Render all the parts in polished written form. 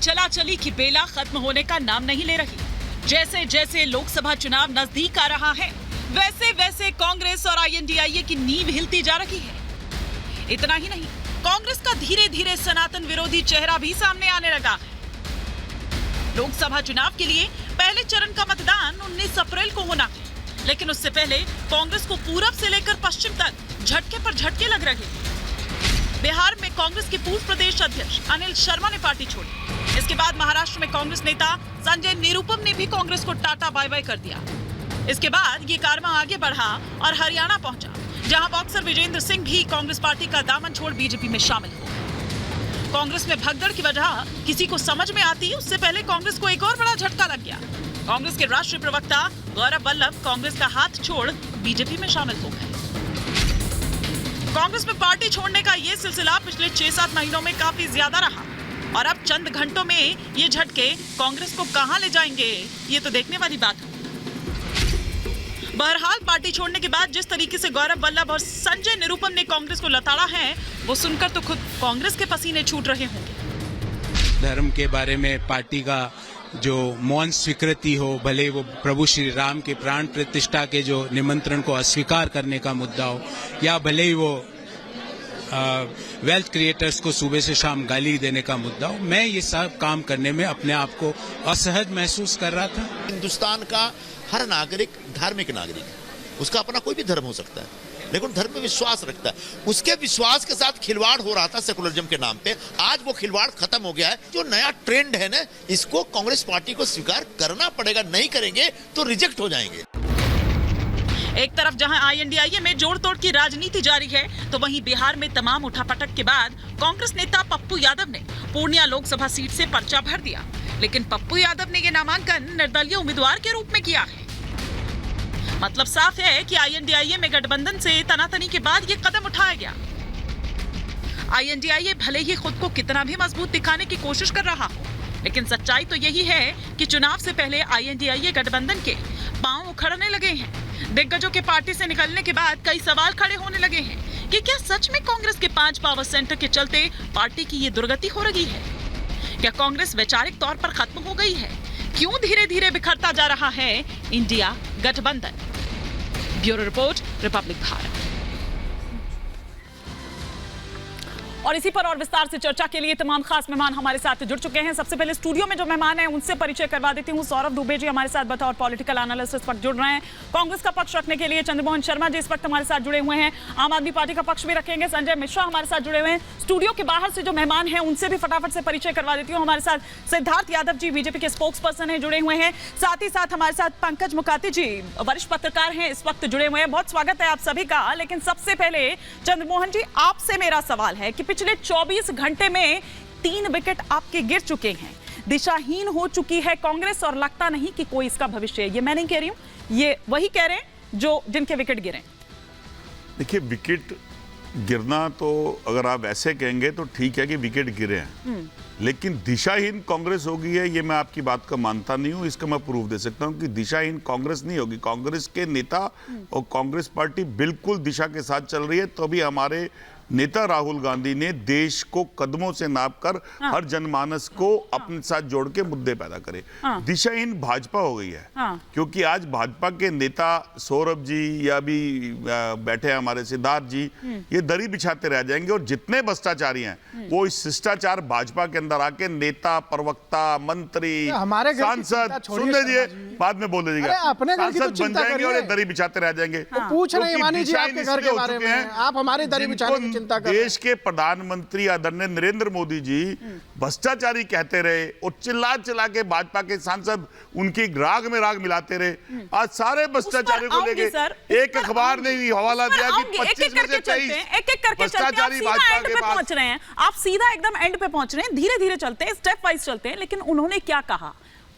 चला चली की बेला खत्म होने का नाम नहीं ले रही। जैसे जैसे लोकसभा चुनाव नजदीक आ रहा है, वैसे वैसे कांग्रेस और आईएनडीआईए की नींव हिलती जा रही है। इतना ही नहीं, कांग्रेस का धीरे धीरे सनातन विरोधी चेहरा भी सामने आने लगा है। लोकसभा चुनाव के लिए पहले चरण का मतदान 19 अप्रैल को होना है, लेकिन उससे पहले कांग्रेस को पूरब से लेकर पश्चिम तक झटके पर झटके लग रहे हैं। बिहार में कांग्रेस के पूर्व प्रदेश अध्यक्ष अनिल शर्मा ने पार्टी छोड़ी। इसके बाद महाराष्ट्र में कांग्रेस नेता संजय निरुपम ने भी कांग्रेस को टाटा बाय बाय कर दिया। इसके बाद ये कारवां आगे बढ़ा और हरियाणा पहुंचा, जहां बॉक्सर विजेंद्र सिंह भी कांग्रेस पार्टी का दामन छोड़ बीजेपी में शामिल हो गए। कांग्रेस में भगदड़ की वजह किसी को समझ में आती, उससे पहले कांग्रेस को एक और बड़ा झटका लग गया। कांग्रेस के राष्ट्रीय प्रवक्ता गौरव वल्लभ कांग्रेस का हाथ छोड़ बीजेपी में शामिल हो गए। कांग्रेस में पार्टी छोड़ने का ये सिलसिला पिछले 6-7 महीनों में काफी ज्यादा रहा और अब चंद घंटों में ये झटके कांग्रेस को कहां ले जाएंगे, ये तो देखने वाली बात है। बहरहाल पार्टी छोड़ने के बाद जिस तरीके से गौरव वल्लभ और संजय निरुपम ने कांग्रेस को लताड़ा है, वो सुनकर तो खुद कांग्रेस के पसीने छूट रहे होंगे। धर्म के बारे में पार्टी का जो मौन स्वीकृति हो, भले वो प्रभु श्री राम के प्राण प्रतिष्ठा के जो निमंत्रण को अस्वीकार करने का मुद्दा हो, या भले ही वो वेल्थ क्रिएटर्स को सुबह से शाम गाली देने का मुद्दा हो, मैं ये सब काम करने में अपने आप को असहज महसूस कर रहा था। हिंदुस्तान का हर नागरिक धार्मिक नागरिक है, उसका अपना कोई भी धर्म हो सकता है, लेकिन धर्म में विश्वास रखता है। उसके विश्वास के साथ खिलवाड़ हो रहा था सेकुलरिज्म के नाम पे, आज वो खिलवाड़ खत्म हो गया है। जो नया ट्रेंड है ना, इसको कांग्रेस पार्टी को स्वीकार करना पड़ेगा, नहीं करेंगे तो रिजेक्ट हो जाएंगे। एक तरफ जहां आईएनडीआईए में जोड़ तोड़ की राजनीति जारी है, तो वहीं बिहार में तमाम उठापटक के बाद कांग्रेस नेता पप्पू यादव ने पूर्णिया लोकसभा सीट से पर्चा भर दिया। लेकिन पप्पू यादव ने यह नामांकन निर्दलीय उम्मीदवार के रूप में किया है। मतलब साफ है कि आईएनडीआईए में गठबंधन से तनातनी के बाद ये कदम उठाया गया। आईएनडीआईए भले ही खुद को कितना भी मजबूत दिखाने की कोशिश कर रहा हो, लेकिन सच्चाई तो यही है कि चुनाव से पहले आईएनडीआईए गठबंधन के पांव उखड़ने लगे हैं। दिग्गजों के पार्टी से निकलने के बाद कई सवाल खड़े होने लगे हैं कि क्या सच में कांग्रेस के 5 पावर सेंटर के चलते पार्टी की ये दुर्गति हो रही है? क्या कांग्रेस वैचारिक तौर पर खत्म हो गई है? क्यों धीरे धीरे बिखरता जा रहा है इंडिया गठबंधन? Bureau report, Republic Bharat. और इसी पर और विस्तार से चर्चा के लिए तमाम खास मेहमान हमारे साथ जुड़ चुके हैं। सबसे पहले स्टूडियो में जो मेहमान हैं उनसे परिचय करवा देती हूँ। सौरभ दुबे जी हमारे साथ बतौर पॉलिटिकल एनालिस्ट इस वक्त जुड़ रहे हैं। कांग्रेस का पक्ष रखने के लिए चंद्रमोहन शर्मा जी इस वक्त हमारे साथ जुड़े हुए हैं। आम आदमी पार्टी का पक्ष भी रखेंगे, संजय मिश्रा हमारे साथ जुड़े हुए हैं। स्टूडियो के बाहर से जो मेहमान हैं उनसे भी फटाफट से परिचय करवा देती हूँ। हमारे साथ सिद्धार्थ यादव जी बीजेपी के स्पोक्स पर्सन है, जुड़े हुए हैं। साथ ही साथ हमारे साथ पंकज मुकाती जी वरिष्ठ पत्रकार हैं, इस वक्त जुड़े हुए हैं। बहुत स्वागत है आप सभी का। लेकिन सबसे पहले चंद्रमोहन जी, आपसे मेरा सवाल है कि पिछले 24 घंटे में 3 विकेट आपके गिर चुके हैं, दिशाहीन हो चुकी है कांग्रेस और लगता नहीं कि कोई इसका भविष्य है। ये मैं नहीं कह रही हूं, ये वही कह रहे हैं जो जिनके विकेट गिरे। देखिए, विकेट गिरना तो अगर आप ऐसे कहेंगे तो ठीक है कि विकेट गिरे हैं, लेकिन दिशाहीन कांग्रेस होगी है, ये मैं आपकी बात का मानता नहीं हूं। इसका मैं प्रूफ दे सकता हूं कि दिशाहीन कांग्रेस नहीं होगी। कांग्रेस के नेता और कांग्रेस पार्टी बिल्कुल दिशा के साथ चल रही है। तो अभी हमारे नेता राहुल गांधी ने देश को कदमों से नापकर हर जनमानस को अपने साथ जोड़ के मुद्दे पैदा करे। दिशाहीन भाजपा हो गई है, क्योंकि आज भाजपा के नेता सौरभ जी या भी बैठे हमारे सिद्धार्थ जी, ये दरी बिछाते रह जाएंगे और जितने भ्रष्टाचारी हैं वो इस शिष्टाचार भाजपा के अंदर आके नेता, प्रवक्ता, मंत्री, सांसद, सुन लीजिए बाद में बोल लीजिएगा, सांसद बन जाएंगे और ये दरी बिछाते रह जाएंगे। पूछ रहे हैं जी आपके घर के बारे में, आप हमारी दरी बिछाने चिंता कर। देश के प्रधानमंत्री आदरणीय नरेंद्र मोदी जी भ्रष्टाचारी कहते रहे और चिल्ला चिल्ला के भाजपा के सांसद उनकी राग में राग मिलाते रहे। आज सारे भ्रष्टाचारी को लेके एक अखबार ने हवाला दिया कि 25 में से 23 भ्रष्टाचारी भाजपा के पास पहुंच रहे हैं। आप सीधा एकदम एंड पे पहुंच रहे हैं, धीरे धीरे चलते हैं, स्टेप वाइज चलते हैं। लेकिन उन्होंने क्या कहा?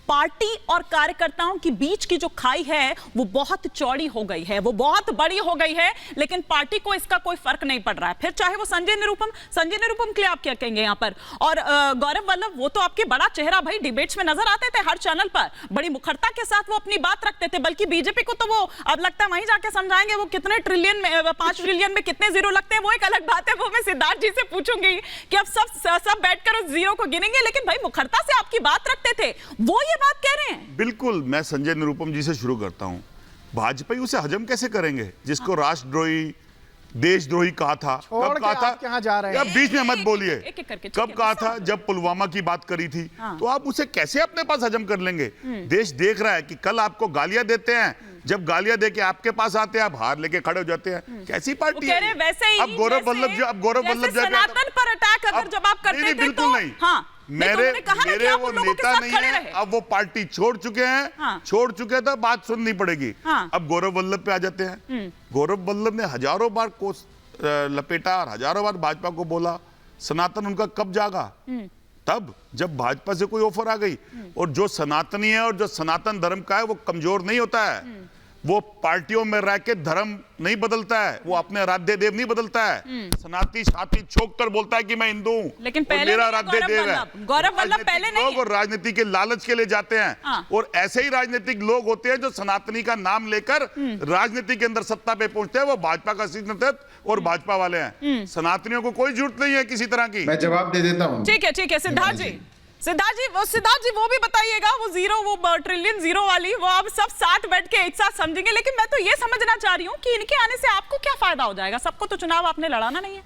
पार्टी और कार्यकर्ताओं के बीच की जो खाई है वो बहुत चौड़ी हो गई है, वो बहुत बड़ी हो गई है, लेकिन पार्टी को इसका कोई फर्क नहीं पड़ रहा है। फिर चाहे वो संजय निरुपम के लिए आप क्या कहेंगे यहाँ पर, और गौरव वल्लभ, वो तो आपके बड़ा चेहरा भाई, डिबेट्स में नजर आते थे हर चैनल पर, बड़ी मुखरता के साथ वो अपनी बात रखते थे, बल्कि बीजेपी को तो वो अब लगता है वहीं जाके समझाएंगे वो कितने ट्रिलियन में, 5 ट्रिलियन में कितने जीरो लगते हैं, वो एक अलग बात है, वो मैं सिद्धार्थ जी से पूछूंगी कि अब सब बैठकर उस जीरो को गिनेंगे, लेकिन भाई मुखरता से आपकी बात रखते थे, वो ये बात कह रहे हैं। बिल्कुल, मैं संजय निरुपम जी से शुरू करता हूं। भाजपा उसे हजम कैसे करेंगे जिसको राष्ट्रद्रोही, देशद्रोही कहा था? कब कहा था? कहां जा रहे हैं? बीच में मत बोलिए। कब कहा था? जब पुलवामा की बात करी थी। तो आप उसे कैसे अपने पास हजम कर लेंगे? देश देख रहा है कि कल आपको गालियां देते हैं, जब गालियां देके आपके पास आते हैं आप हार लेके खड़े हो जाते हैं। कैसी पार्टी है? वैसे ही, अब गौरव वल्लभ सनातन पर अटैक अगर जब आप करते थे तो बिल्कुल नहीं। मेरे वो नेता नहीं है, अब वो पार्टी छोड़ चुके हैं, छोड़ चुके तो बात सुननी पड़ेगी। अब गौरव वल्लभ पे आ जाते हैं। गौरव वल्लभ ने हजारों बार कोस लपेटा और हजारों बार भाजपा को बोला, सनातन उनका कब जागा? तब जब भाजपा से कोई ऑफर आ गई। और जो सनातनी है और जो सनातन धर्म का है वो कमजोर नहीं होता है, वो पार्टियों में रह के धर्म नहीं बदलता है, वो अपने आराध्य देव नहीं बदलता है। सनातनी छाती छोक कर बोलता है कि मैं हिंदू हूं, लेकिन पहले मेरा आराध्य देव है। गौरव वल्लभ पहले नहीं है। और राजनीति के लालच के लिए जाते हैं। और ऐसे ही राजनीतिक लोग होते हैं जो सनातनी का नाम लेकर राजनीति के अंदर सत्ता पे पहुंचते हैं, वो भाजपा का शीर्ष नेतृत्व और भाजपा वाले हैं। सनातनियों को कोई जरूरत नहीं है किसी तरह की। मैं जवाब दे देता हूं। ठीक है सिद्धार्थ जी वो भी बताइएगा, वो ट्रिलियन जीरो वाली, वो आप सब साथ बैठ के एक साथ समझेंगे, लेकिन मैं तो ये समझना चाह रही हूँ कि इनके आने से आपको क्या फायदा हो जाएगा? सबको तो चुनाव आपने लड़ाना नहीं है।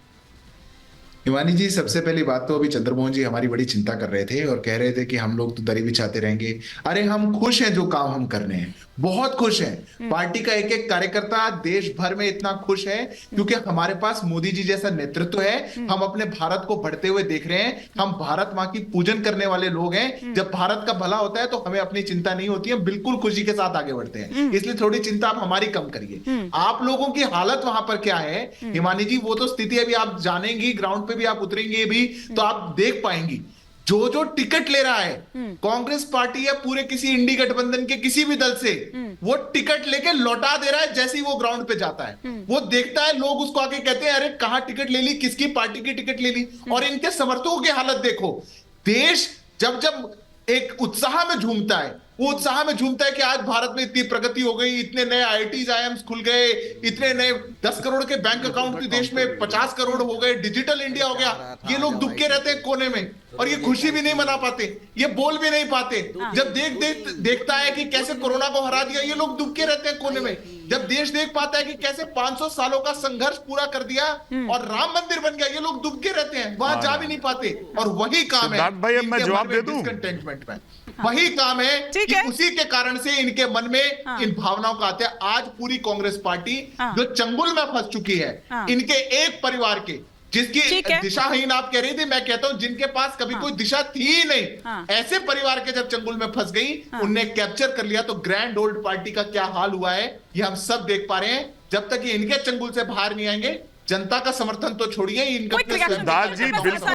हिमानी जी, सबसे पहली बात तो अभी चंद्रमोहन जी हमारी बड़ी चिंता कर रहे थे और कह रहे थे कि हम लोग तो दरी बिछाते रहेंगे। अरे हम खुश हैं जो काम हम कर रहे हैं, बहुत खुश हैं। पार्टी का एक एक कार्यकर्ता देश भर में इतना खुश है क्योंकि हमारे पास मोदी जी जैसा नेतृत्व है। हम अपने भारत को बढ़ते हुए देख रहे हैं। हम भारत माँ की पूजन करने वाले लोग हैं। जब भारत का भला होता है तो हमें अपनी चिंता नहीं होती है, बिल्कुल खुशी के साथ आगे बढ़ते हैं। इसलिए थोड़ी चिंता आप हमारी कम करिए। आप लोगों की हालत वहां पर क्या है हिमानी जी, वो तो स्थिति अभी आप जानेंगी, ग्राउंड पे भी आप उतरेंगे भी तो आप देख पाएंगी। जो टिकट ले रहा है कांग्रेस पार्टी या पूरे किसी इंडी गठबंधन के किसी भी दल से, वो टिकट लेके लौटा दे रहा है जैसे ही वो ग्राउंड पे जाता है। वो देखता है, लोग उसको आके कहते हैं अरे कहां टिकट ले ली, किसकी पार्टी की टिकट ले ली। और इनके समर्थकों की हालत देखो। देश जब जब एक उत्साह में झूमता है, वो उत्साह में झूमता है कि आज भारत में इतनी प्रगति हो गई, इतने नए IITs IIMs खुल गए, इतने नए 10 करोड़ के बैंक अकाउंट देश में 50 करोड़ हो गए, डिजिटल इंडिया हो गया। ये लोग दुबके रहते हैं कोने में और ये खुशी भी नहीं मना पाते, ये बोल भी नहीं पाते। जब देखता है कि कैसे कोरोना को हरा दिया, ये लोग दुबके रहते हैं कोने में। जब देश देख पाता है कि कैसे 500 सालों का संघर्ष पूरा कर दिया और राम मंदिर बन गया, ये लोग दुबके रहते हैं, वहां जा भी नहीं पाते। और वही काम है, भाई मैं जवाब दे दूं, कंटेनमेंट में वही काम है कि उसी के कारण से इनके मन में इन भावनाओं का आते हैं। आज पूरी कांग्रेस पार्टी जो चंगुल में फंस चुकी है, इनके एक परिवार के, जिसकी दिशाहीन आप कह रही थी, मैं कहता हूं जिनके पास कभी कोई दिशा थी ही नहीं, ऐसे परिवार के जब चंगुल में फंस गई, उनने कैप्चर कर लिया। तो ग्रैंड ओल्ड पार्टी का क्या हाल हुआ है ये हम सब देख पा रहे हैं। जब तक ये इनके चंगुल से बाहर नहीं आएंगे, जनता का समर्थन तो छोड़िए, इनका